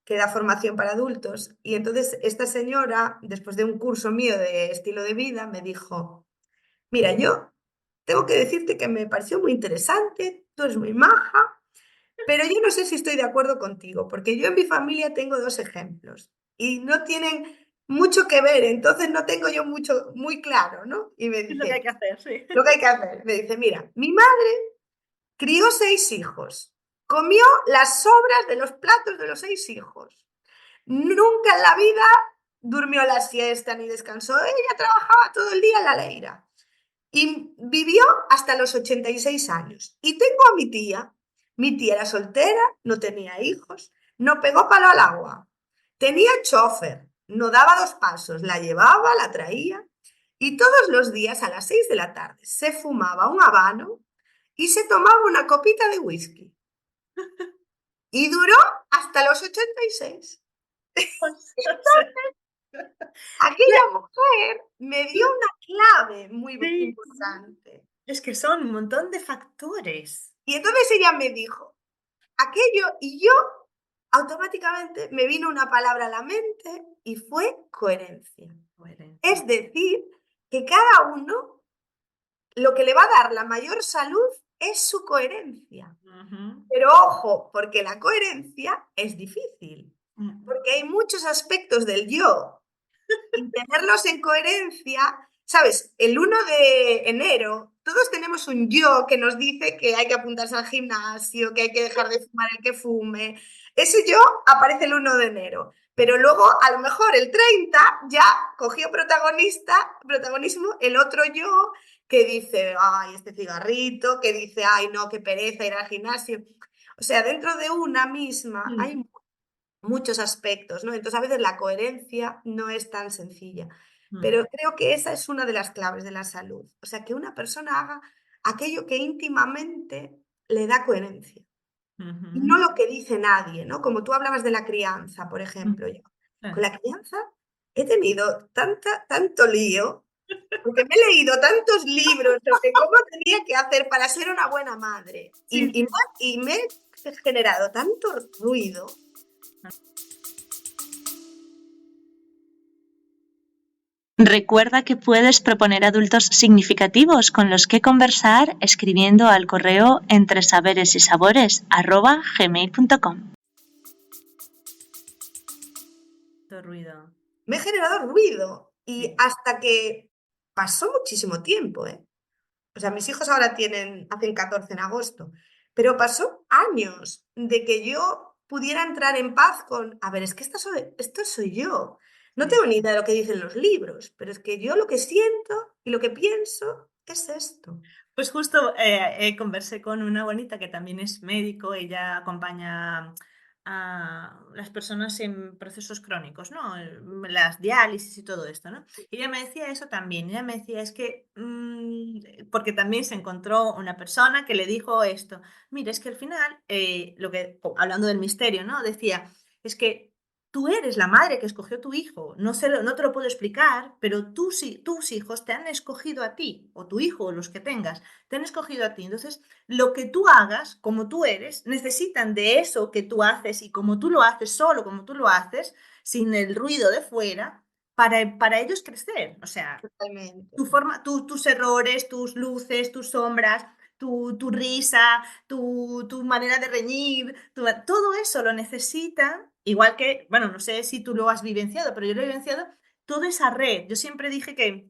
que da formación para adultos, y entonces esta señora, después de un curso mío de estilo de vida, me dijo, mira, yo tengo que decirte que me pareció muy interesante, tú eres muy maja, pero yo no sé si estoy de acuerdo contigo, porque yo en mi familia tengo dos ejemplos y no tienen mucho que ver, entonces no tengo yo mucho, muy claro, ¿no? Y me Es lo que hay dice, que hacer, sí. lo que hay que hacer, me dice, mira, mi madre crió 6 hijos, comió las sobras de los platos de los 6 hijos, nunca en la vida durmió la siesta ni descansó, ella trabajaba todo el día en la leira y vivió hasta los 86 años. Y tengo a mi tía era soltera, no tenía hijos, no pegó palo al agua, tenía chofer, no daba 2 pasos, la llevaba, la traía y todos los días a las 6 de la tarde se fumaba un habano y se tomaba una copita de whisky. Y duró hasta los 86. O sea, Aquella mujer me dio una clave muy sí, importante. es que son un montón de factores. Y entonces ella me dijo aquello y yo automáticamente me vino una palabra a la mente y fue coherencia. Coherencia. Es decir, que cada uno lo que le va a dar la mayor salud es su coherencia. Ujú. Pero ojo, porque la coherencia es difícil, Mm. porque hay muchos aspectos del yo y tenerlos en coherencia, ¿sabes? El 1 de enero todos tenemos un yo que nos dice que hay que apuntarse al gimnasio, que hay que dejar de fumar el que fume. Ese yo aparece el 1 de enero, pero luego a lo mejor el 30 ya cogió protagonismo el otro yo que dice, ay, este cigarrito, que dice, ay, no, qué pereza ir al gimnasio. O sea, dentro de una misma hay muchos aspectos, ¿no? Entonces a veces la coherencia no es tan sencilla, pero creo que esa es una de las claves de la salud. O sea, que una persona haga aquello que íntimamente le da coherencia y no lo que dice nadie, ¿no? Como tú hablabas de la crianza, por ejemplo, yo con la crianza he tenido tanto lío porque me he leído tantos libros sobre cómo tenía que hacer para ser una buena madre Sí. y me he generado tanto ruido. Recuerda que puedes proponer adultos significativos con los que conversar escribiendo al correo entresaberesysabores@gmail.com. Ruido. Me he generado ruido y Sí. hasta que pasó muchísimo tiempo, ¿eh? O sea, mis hijos ahora hacen 14 en agosto, pero pasó años de que yo pudiera entrar en paz con, a ver, es que esto soy yo. No Sí. tengo ni idea de lo que dicen los libros, pero es que yo lo que siento y lo que pienso es esto. Pues justo conversé con una bonita que también es médico, ella acompaña a las personas en procesos crónicos, ¿no? Las diálisis y todo esto, ¿no? Y ella me decía eso también, ella me decía, es que, porque también se encontró una persona que le dijo esto, mira, es que al final, hablando del misterio, ¿no? Decía, es que tú eres la madre que escogió tu hijo, no te lo puedo explicar, pero tus hijos te han escogido a ti, o tu hijo, o los que tengas te han escogido a ti. Entonces, lo que tú hagas, como tú eres, necesitan de eso que tú haces y como tú lo haces, solo como tú lo haces, sin el ruido de fuera, para ellos crecer. O sea, Totalmente. tus errores, tus luces, tus sombras, tu risa, tu manera de reñir, todo eso lo necesitan, igual que, bueno, no sé si tú lo has vivenciado, pero yo lo he vivenciado, toda esa red. Yo siempre dije que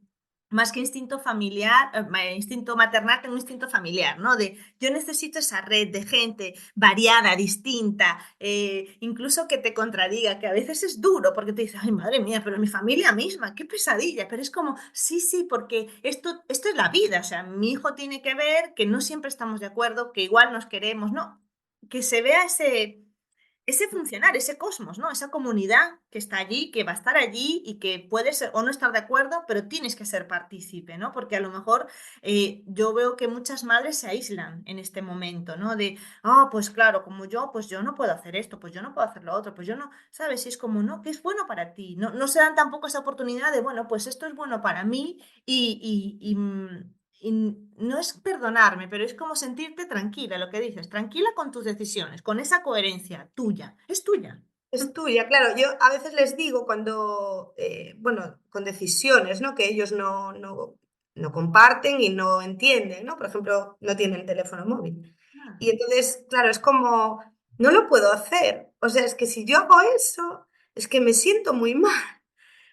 más que instinto familiar, instinto maternal, tengo instinto familiar, ¿no? De yo necesito esa red de gente variada, distinta, incluso que te contradiga, que a veces es duro porque te dices, ay, madre mía, pero mi familia misma, qué pesadilla, pero es como, sí, porque esto es la vida, o sea, mi hijo tiene que ver que no siempre estamos de acuerdo, que igual nos queremos, no, que se vea ese funcionar, ese cosmos, ¿no? Esa comunidad que está allí, que va a estar allí y que puedes o no estar de acuerdo, pero tienes que ser partícipe, ¿no? Porque a lo mejor yo veo que muchas madres se aíslan en este momento, ¿no? De, pues claro, como yo, pues yo no puedo hacer esto, pues yo no puedo hacer lo otro, pues yo no, ¿sabes? Y es como, no, que es bueno para ti, no, no se dan tampoco esa oportunidad de, bueno, pues esto es bueno para mí y no es perdonarme, pero es como sentirte tranquila, lo que dices, tranquila con tus decisiones, con esa coherencia tuya, es tuya. Es tuya, claro. Yo a veces les digo cuando, bueno, con decisiones, ¿no? Que ellos no comparten y no entienden, ¿no? Por ejemplo, no tienen teléfono móvil. Ah, Y entonces, claro, es como, no lo puedo hacer. O sea, es que si yo hago eso, es que me siento muy mal,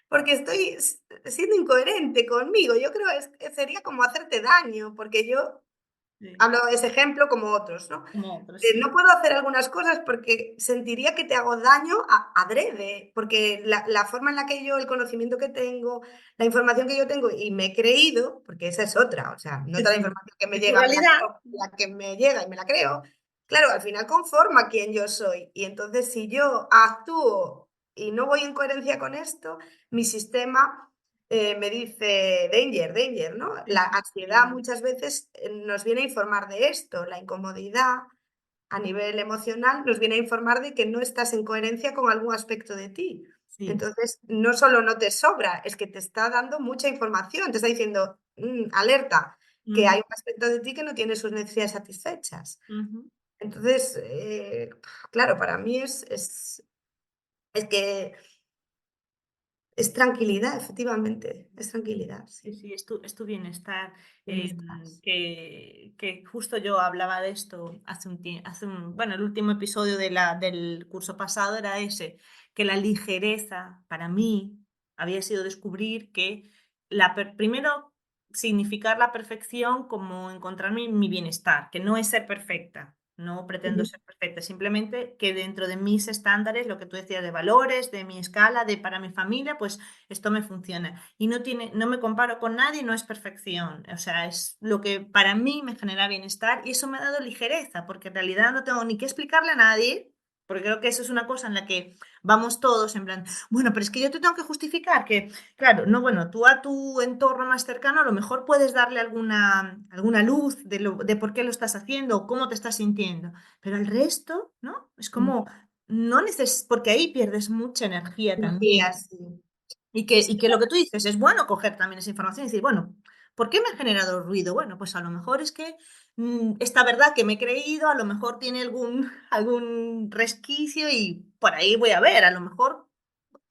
porque estoy siendo incoherente conmigo. Yo creo que sería como hacerte daño, porque yo sí, hablo de ese ejemplo como otros, ¿no? como otros, sí. No puedo hacer algunas cosas porque sentiría que te hago daño adrede, porque la forma en la que yo, el conocimiento que tengo, la información que yo tengo y me he creído, porque esa es otra, o sea, no Sí, toda la sí. información que me Es tu llega me la realidad. creo, la que me llega y me la creo, claro, al final conforma quién yo soy. Y entonces si yo actúo y no voy en coherencia con esto, mi sistema me dice danger, danger, ¿no? Sí, La sí, ansiedad sí. muchas veces nos viene a informar de esto, la incomodidad a nivel emocional nos viene a informar de que no estás en coherencia con algún aspecto de ti. Sí. Entonces, no solo no te sobra, es que te está dando mucha información, te está diciendo, alerta, que Ujú, hay un aspecto de ti que no tiene sus necesidades satisfechas. ujú. Entonces, claro, para mí es que es tranquilidad, efectivamente, es tranquilidad, Sí, sí. sí, es tu bienestar. Bienestar. Que justo yo hablaba de esto bueno, el último episodio del curso pasado era ese, que la ligereza para mí había sido descubrir que primero significar la perfección como encontrar mi bienestar, que no es ser perfecta. No pretendo Ujú. ser perfecta, simplemente que dentro de mis estándares, lo que tú decías de valores, de mi escala, de para mi familia, pues esto me funciona. Y no me comparo con nadie, no es perfección. O sea, es lo que para mí me genera bienestar y eso me ha dado ligereza, porque en realidad no tengo ni que explicarle a nadie, porque creo que eso es una cosa en la que vamos todos en plan, bueno, pero es que yo te tengo que justificar que, claro, no, bueno, tú a tu entorno más cercano a lo mejor puedes darle alguna luz de por qué lo estás haciendo o cómo te estás sintiendo, pero el resto, ¿no? Es como, no neces porque ahí pierdes mucha energía también. Energía, sí. Y que lo que tú dices es bueno coger también esa información y decir, bueno, ¿por qué me ha generado ruido? Bueno, pues a lo mejor es que esta verdad que me he creído, a lo mejor tiene algún resquicio y por ahí voy a ver, a lo mejor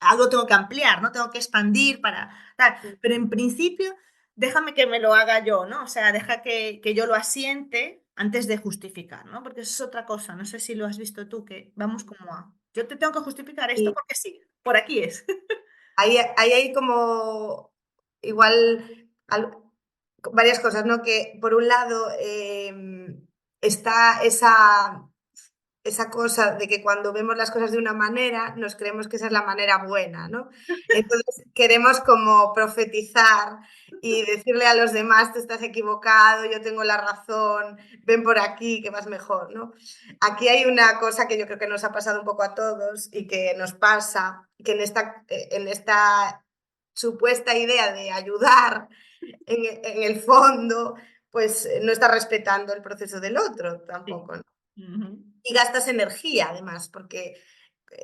algo tengo que ampliar, ¿no? Tengo que expandir para tal. Pero en principio, déjame que me lo haga yo, ¿no? O sea, deja que yo lo asiente antes de justificar, ¿no? Porque eso es otra cosa. No sé si lo has visto tú, que vamos como a, yo te tengo que justificar esto Y porque sí, por aquí es. ahí hay como igual varias cosas, ¿no? Que por un lado está esa cosa de que cuando vemos las cosas de una manera, nos creemos que esa es la manera buena, ¿no? Entonces queremos como profetizar y decirle a los demás, tú estás equivocado, yo tengo la razón, ven por aquí, que vas mejor, ¿no? Aquí hay una cosa que yo creo que nos ha pasado un poco a todos y que nos pasa, que en esta supuesta idea de ayudar, en el fondo, pues no está respetando el proceso del otro Sí. tampoco, ¿no? Ujú, Y gastas energía además, porque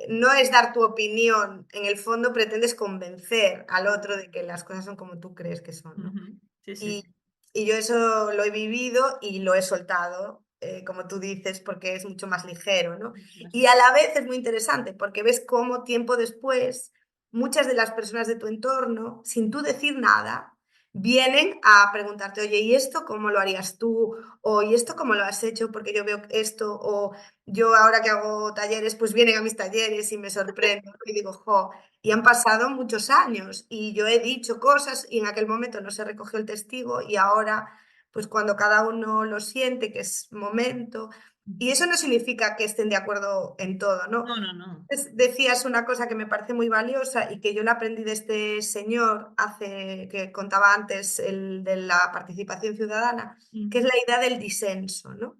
no es dar tu opinión, en el fondo pretendes convencer al otro de que las cosas son como tú crees que son, ¿no? ujú. Sí, sí, Y, sí. y yo eso lo he vivido y lo he soltado, como tú dices, porque es mucho más ligero, ¿no? Mucho más Y a la vez es muy interesante porque ves cómo tiempo después muchas de las personas de tu entorno, sin tú decir nada, vienen a preguntarte, oye, ¿y esto cómo lo harías tú? O ¿y esto cómo lo has hecho? Porque yo veo esto, o yo ahora que hago talleres, pues vienen a mis talleres y me sorprendo y digo, jo, y han pasado muchos años y yo he dicho cosas y en aquel momento no se recogió el testigo y ahora, pues cuando cada uno lo siente, que es momento, y eso no significa que estén de acuerdo en todo, ¿no? No, no, no. Decías una cosa que me parece muy valiosa y que yo la aprendí de este señor hace, que contaba antes, el de la participación ciudadana, que es Ujú. la idea del disenso, ¿no?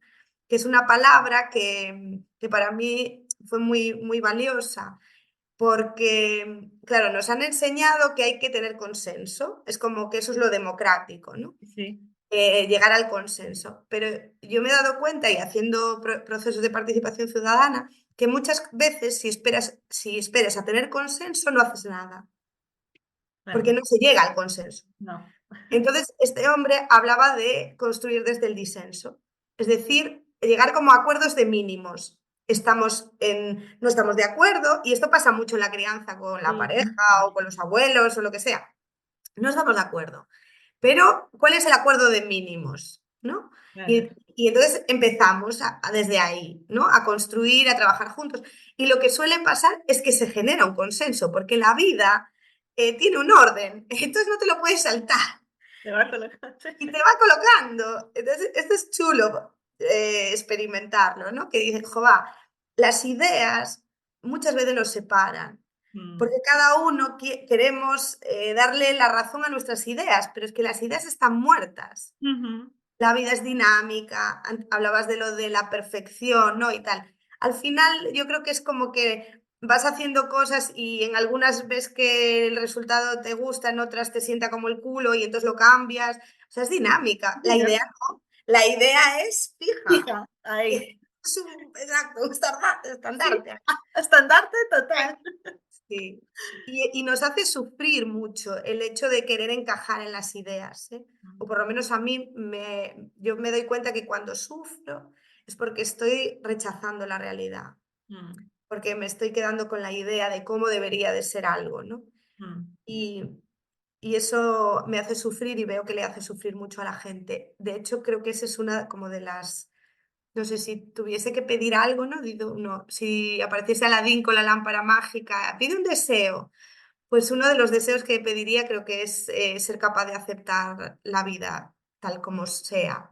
Que es una palabra que para mí fue muy, muy valiosa porque, claro, nos han enseñado que hay que tener consenso, es como que eso es lo democrático, ¿no? Sí. Llegar al consenso. Pero yo me he dado cuenta, y haciendo procesos de participación ciudadana, que muchas veces si esperas a tener consenso, no haces nada, porque Claro. no se llega al consenso. No. Entonces, este hombre hablaba de construir desde el disenso, es decir, llegar como a acuerdos de mínimos. No estamos de acuerdo, y esto pasa mucho en la crianza con la Sí, pareja o mucho. con los abuelos o lo que sea. No estamos de acuerdo. Pero, ¿cuál es el acuerdo de mínimos? ¿No? Claro. Y entonces empezamos desde ahí, ¿no? A construir, a trabajar juntos. Y lo que suele pasar es que se genera un consenso, porque la vida tiene un orden, entonces no te lo puedes saltar Te va a colocar. y te va colocando. Entonces, esto es chulo experimentarlo, ¿no? Que dices, jova, las ideas muchas veces nos separan, Mm. porque cada uno queremos darle la razón a nuestras ideas, pero es que las ideas están muertas. Ujú. La vida es dinámica, hablabas de lo de la perfección, ¿no? Y tal. Al final, yo creo que es como que vas haciendo cosas y en algunas ves que el resultado te gusta, en otras te sienta como el culo y entonces lo cambias. O sea, es dinámica. La idea Dinámica. no. La idea es fija. Fija, ahí. Es exacto, un Sí, estandarte. estandarte total. Sí. Y nos hace sufrir mucho el hecho de querer encajar en las ideas, ¿eh? O por lo menos a mí, yo me doy cuenta que cuando sufro es porque estoy rechazando la realidad, Mm, porque me estoy quedando con la idea de cómo debería de ser algo, ¿no? mm, Y, y eso me hace sufrir y veo que le hace sufrir mucho a la gente. De hecho, creo que esa es una como de las, no sé, si tuviese que pedir algo, ¿no? Digo, no, si apareciese Aladín con la lámpara mágica, pide un deseo. Pues uno de los deseos que pediría creo que es ser capaz de aceptar la vida tal como sea,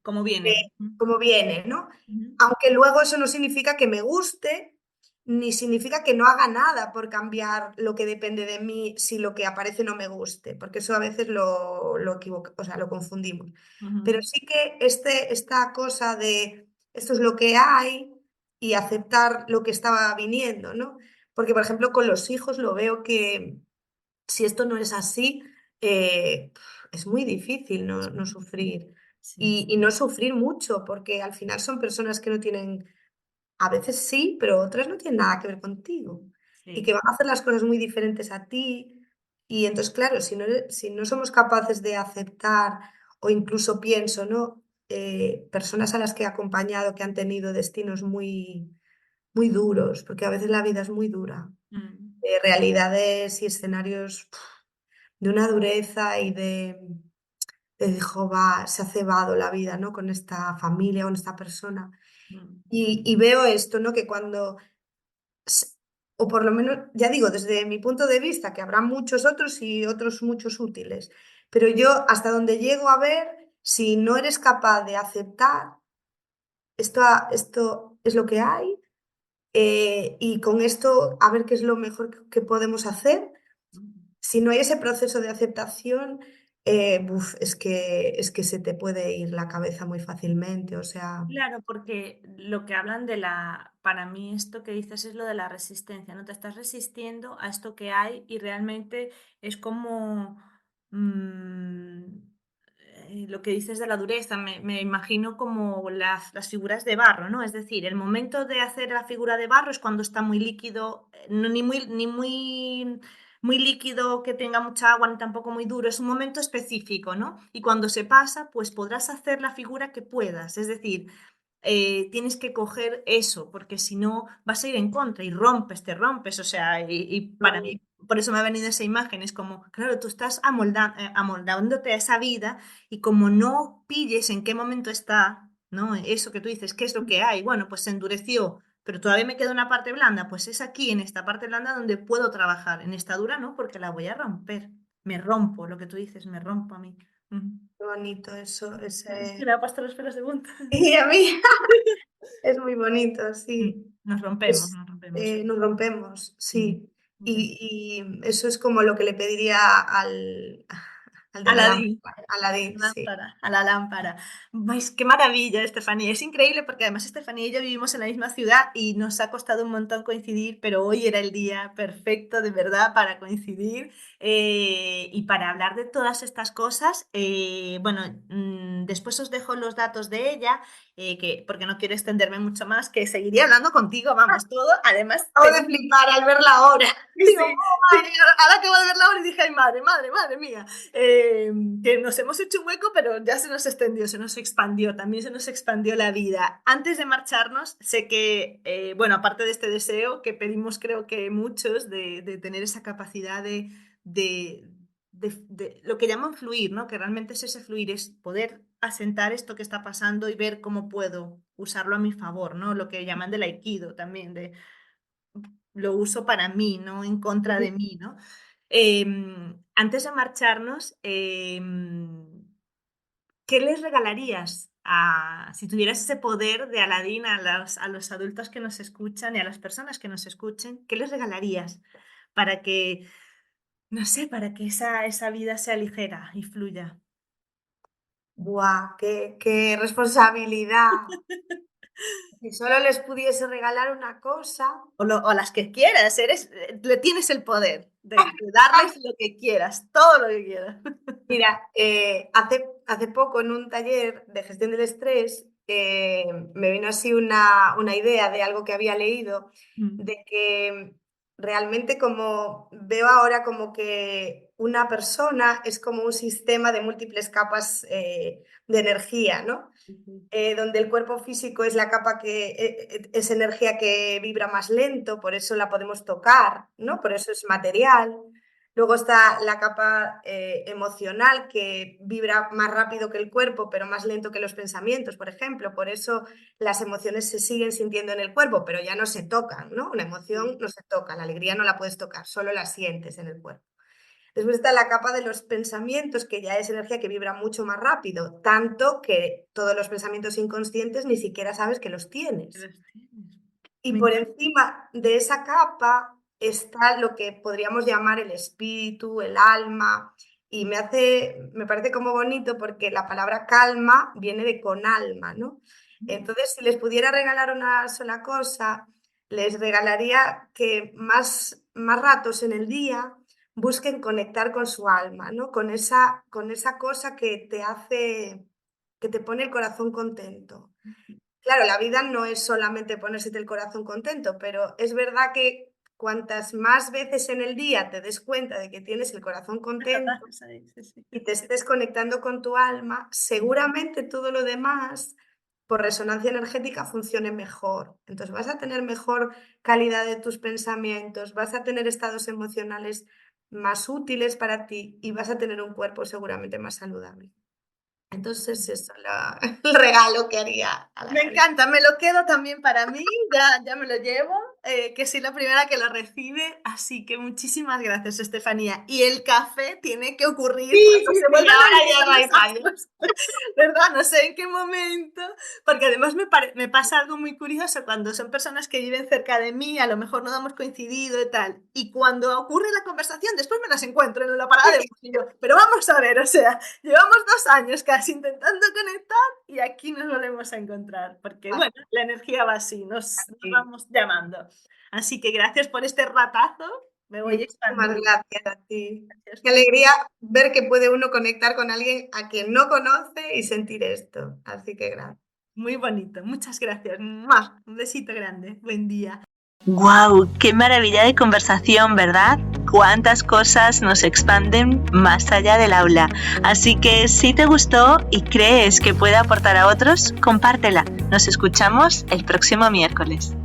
Como viene. como viene, ¿no? Ujú. Aunque luego eso no significa que me guste, ni significa que no haga nada por cambiar lo que depende de mí si lo que aparece no me guste, porque eso a veces o sea, lo confundimos. Pero Ujú. sí que esta cosa de esto es lo que hay y aceptar lo que estaba viniendo, ¿no? Porque, por ejemplo, con los hijos lo veo que si esto no es así, es muy difícil no sufrir. Sí, Y no sufrir mucho, porque al final son personas que no tienen, a veces sí, pero otras no tienen nada que ver contigo. Y que sí. van a hacer las cosas muy diferentes a ti. Y entonces, claro, si no somos capaces de aceptar, o incluso pienso, ¿no? Personas a las que he acompañado que han tenido destinos muy, muy duros, porque a veces la vida es muy dura. Mm, Realidades y escenarios de una dureza y de Jehová, se ha cebado la vida, ¿no? Con esta familia, con esta persona. mm. Y veo esto, ¿no? Que cuando, s- o por lo menos, ya digo, desde mi punto de vista, que habrá muchos otros y otros muchos útiles, pero yo hasta donde llego a ver, si no eres capaz de aceptar, esto es lo que hay, y con esto a ver qué es lo mejor que podemos hacer. Si no hay ese proceso de aceptación, es que se te puede ir la cabeza muy fácilmente, o sea, Claro, porque lo que hablan de para mí esto que dices es lo de la resistencia, ¿no? Te estás resistiendo a esto que hay y realmente es como mm, lo que dices de la dureza, me imagino como las figuras de barro, ¿no? Es decir, el momento de hacer la figura de barro es cuando está muy líquido, ni muy líquido que tenga mucha agua, ni tampoco muy duro, es un momento específico, ¿no? Y cuando se pasa, pues podrás hacer la figura que puedas, es decir, tienes que coger eso, porque si no vas a ir en contra y rompes, te rompes, o sea, y para no, mí, por eso me ha venido esa imagen, es como, claro, tú estás amoldándote a esa vida y como no pilles en qué momento está, ¿no? Eso que tú dices, ¿qué es lo que hay? Bueno, pues se endureció, pero todavía me queda una parte blanda, pues es aquí, en esta parte blanda, donde puedo trabajar, en esta dura no, porque la voy a romper, me rompo, lo que tú dices, me rompo a mí. Ujú. qué bonito eso, Que le ha puesto los pelos de punta. Y a mí es muy bonito, sí. Nos rompemos, Es, nos rompemos. nos rompemos, Mm, sí. mm. Y eso es como lo que le pediría al de la Aladín. lámpara, a Aladín, sí. Lámpara, a la lámpara. ¿Veis qué maravilla, Estefanía? Es increíble porque además Estefanía y yo vivimos en la misma ciudad y nos ha costado un montón coincidir, pero hoy era el día perfecto de verdad para coincidir y para hablar de todas estas cosas. Bueno, después os dejo los datos de ella, porque no quiero extenderme mucho más, que seguiría hablando contigo, vamos, todo. Además, Acabo de flipar al verla ahora. sí, Digo, sí, ahora acabo de ver la hora y dije, ay, madre, madre, madre mía, que nos hemos hecho un hueco, pero ya se nos extendió, se nos expandió, también se nos expandió la vida. Antes de marcharnos, sé que, bueno, aparte de este deseo que pedimos creo que muchos de tener esa capacidad de, de lo que llaman fluir, ¿no? Que realmente es ese fluir, es poder asentar esto que está pasando y ver cómo puedo usarlo a mi favor, ¿no? Lo que llaman del aikido también, de lo uso para mí, no en contra de mí, ¿no? Antes de marcharnos, ¿qué les regalarías si tuvieras ese poder de Aladín a los adultos que nos escuchan y a las personas que nos escuchen? ¿Qué les regalarías para que, no sé, para que esa vida sea ligera y fluya? ¡buah! ¡Qué responsabilidad! Si solo les pudiese regalar una cosa. O las que quieras, le tienes el poder de darles lo que quieras, todo lo que quieras. Mira, hace poco en un taller de gestión del estrés me vino así una idea de algo que había leído, Mm, de que realmente como veo ahora como que una persona es como un sistema de múltiples capas de energía, ¿no? ujú, Donde el cuerpo físico es la capa que es energía que vibra más lento, por eso la podemos tocar, ¿no? Por eso es material. Luego está la capa emocional, que vibra más rápido que el cuerpo, pero más lento que los pensamientos, por ejemplo. Por eso las emociones se siguen sintiendo en el cuerpo, pero ya no se tocan, ¿no? Una emoción no se toca, la alegría no la puedes tocar, solo la sientes en el cuerpo. Después está la capa de los pensamientos, que ya es energía que vibra mucho más rápido, tanto que todos los pensamientos inconscientes ni siquiera sabes que los tienes. Y por encima de esa capa está lo que podríamos llamar el espíritu, el alma, y me parece como bonito porque la palabra calma viene de con alma, ¿no? Entonces, si les pudiera regalar una sola cosa, les regalaría que más ratos en el día busquen conectar con su alma, ¿no? Con esa cosa que te hace, que te pone el corazón contento. Claro, la vida no es solamente ponerse el corazón contento, pero es verdad que cuantas más veces en el día te des cuenta de que tienes el corazón contento y te estés conectando con tu alma, seguramente todo lo demás, por resonancia energética, funcione mejor. Entonces vas a tener mejor calidad de tus pensamientos, vas a tener estados emocionales más útiles para ti y vas a tener un cuerpo seguramente más saludable. Entonces eso es el regalo que haría a la Me gente. encanta, me lo quedo también para mí, ya me lo llevo, que soy la primera que lo recibe, así que muchísimas gracias, Estefanía. Y el café tiene que ocurrir cuando se vuelvan ahora a ya no hay alinear los astros, ¿verdad? No sé en qué momento, porque además me pasa algo muy curioso cuando son personas que viven cerca de mí, a lo mejor no hemos coincidido y tal, y cuando ocurre la conversación, después me las encuentro en la parada de bus y yo, pero vamos a ver, o sea, llevamos 2 años casi intentando conectar y aquí nos volvemos a encontrar, porque bueno, la energía va así, nos vamos llamando. Así que gracias por este ratazo, me voy Muchísimas expandiendo. gracias a ti. Gracias. Qué alegría ver que puede uno conectar con alguien a quien no conoce y sentir esto. Así que gracias. Muy bonito, muchas gracias. ¡Mua! Un besito grande, buen día. ¡Guau! ¡Qué maravilla de conversación!, ¿verdad? Cuántas cosas nos expanden más allá del aula. Así que si te gustó y crees que puede aportar a otros, compártela. Nos escuchamos el próximo miércoles.